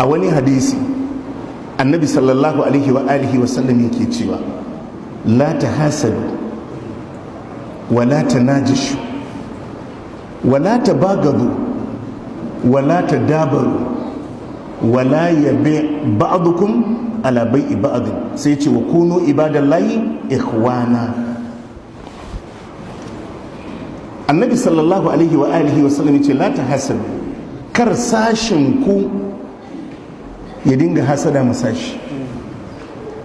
a wani hadisi annabi sallallahu alaihi wa alihi wa sallam yake cewa la tahasadu wa la tanajishu wa la tabagadu wa la tadabaru wa la yabi ba'dukum ala bai'i ba'd, sai ce wa kunu ibadallahi ikhwana. annabi sallallahu alaihi wa alihi wa sallam yace la tahasadu, kar sashin ku ya dinga hasada masashi.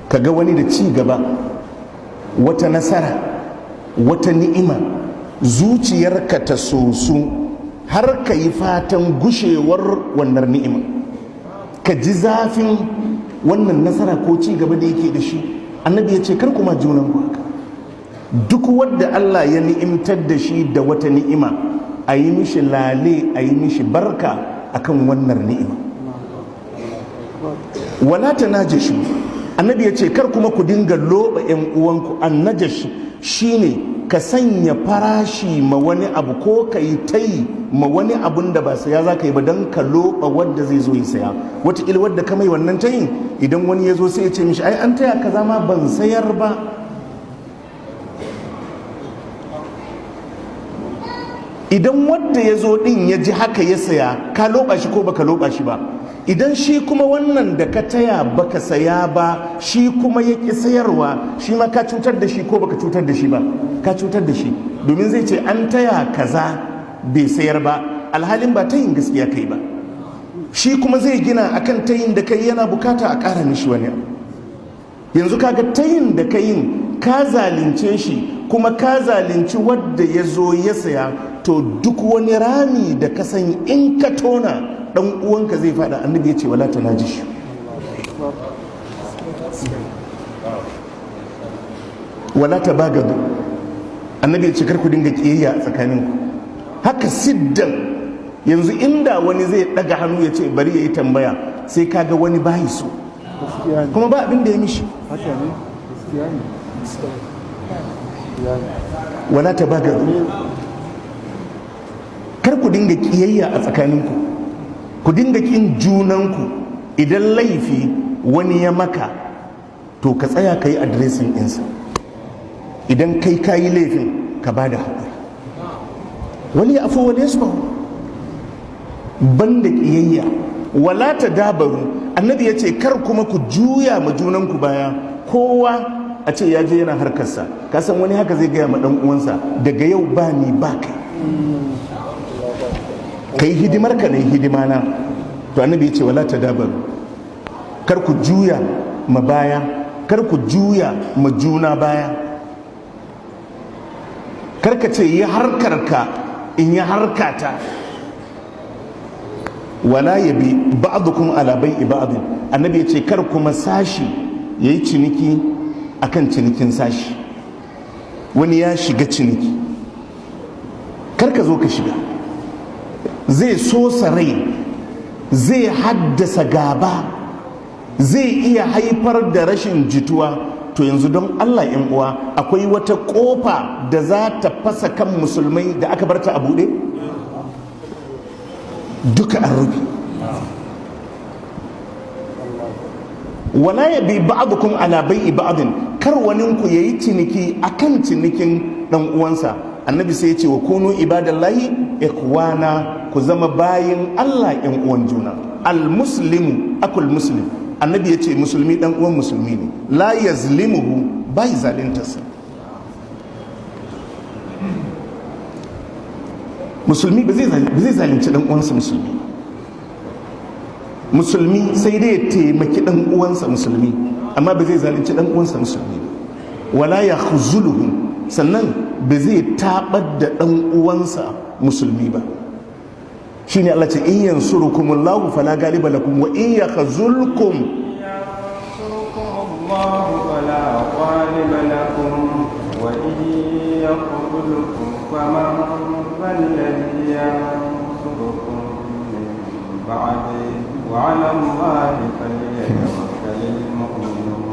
kaga wani da ci gaba, wata nasara, wata ni'ima, zuciyarka ta sosu har ka yi fatan gushewar wannan ni'ima, ka ji zafin wannan nasara ko ci gaba da yake da shi. annabi ya ce kar kuma junan ku haka. duk wadda Allah ya ni'imtar da shi da wata ni'ima, a yi mishi lale, a yi mishi barka akan wannan ni'ima. wala ta najashu, annabi ya ce kar kuma ku dinga loba yan uwanku. an najash shine ka sanya farashi ma wani abu ko ka yi tayi ma wani abun da ba saya za ka yi ba don ka loba wadda zai zo ya saya. wataƙila wadda ka mai wannan tayin, idan wani ya zo sai ya ce mishi ai an taya kaza ma ban sayar ba. idan wadda ya zo din ya ji haka ya saya, ka loba shi ko baka loba shi ba. idan shi kuma wannan da ka taya baka saya ba, shi kuma ya ƙi sayarwa, shi ma ka cutar da shi ko baka cutar da shi ba? Ka cutar da shi, domin zai ce an taya kaza bai sayar ba, alhalin ba tayin gaskiya kai ba. shi kuma zai gina akan tayin da kai yana bukata a ƙara mishi wani abu. yanzu kaga tayin da kayin ka zalunce shi, kuma ka zalunci wadda ya zo ya saya. to duk wani rami da ka san in ka tona dan uwanka zai fada, annabi ya ce wala tanajish. wala tabagadu, annabi ya ce kar ku dinga kiyayya a tsakaninku haka siddan. yanzu inda wani zai daga hannu ya ce bari ya yi tambaya, sai kaga wani bayi so, kuma ba abin da ya mishi. wala tabagadu, kar ku dinga kiyayya a tsakaninku, ku dinga kin junanku. idan laifi wani ya maka, to ka tsaya ka yi adiresin ɗinsa. idan kai ka yi laifin, ka ba da haƙuri. wani ya afu wani ya su ban da ƙiyayya. wala ta dabaru, annabi ya ce kar kuma ku juya ma junanku baya. kowa a ce ya je yana harkarsa, ka san wani haka zai gaya ma ɗan uwansa, daga yau ba ni ba kai, kai hidimar ka ne hidima na. to annabi ya ce wala ta dabaru, kar ku juya ma baya, kar ku juya ma juna baya. kar ka ce yi harkarka in yi harkata. wala ya bi ba'dukum ala bai'i ba'd, annabi ya ce kar kuma sashi yayi ciniki akan cinikin sashi. wani ya shiga ciniki, kar ka zo ka shiga, zai so rai, zai haddasa gaba, zai iya haifar da rashin jituwa. to yanzu don Allah yan uwa, akwai wata kofa da za ta fasa kan musulmai da aka barta a buɗe? duka an rufe. wala ya bi ba'dukum ala bai'i ba'din, kar waninku yayi ciniki akan cinikin dan uwansa. annabi sai ya ce wa kunu ibadallahi ikhwana, ku zama bayin Allah yan uwan juna. al muslimu akul muslim, annabi ya ce musulmi dan uwan musulmi ne. la yazlimuhu, bai zalintarsa. musulmi ba zai zalunci dan uwansa musulmi. musulmi sai dai ya taimaki dan uwansa musulmi, amma ba zai zalunci dan uwansa musulmi. wala yakhzuluhu, sannan ba zai tabar da dan uwansa musulmi ba. shine Allah ce in yansurukumullahu fala ghaliba lakum wa in yakhzulkum fala ghaliba lakum wa in yakhzulkum faman alladhi yansurukum min ba'di wa 'ala Allahi falyatawakkalul mu'minun.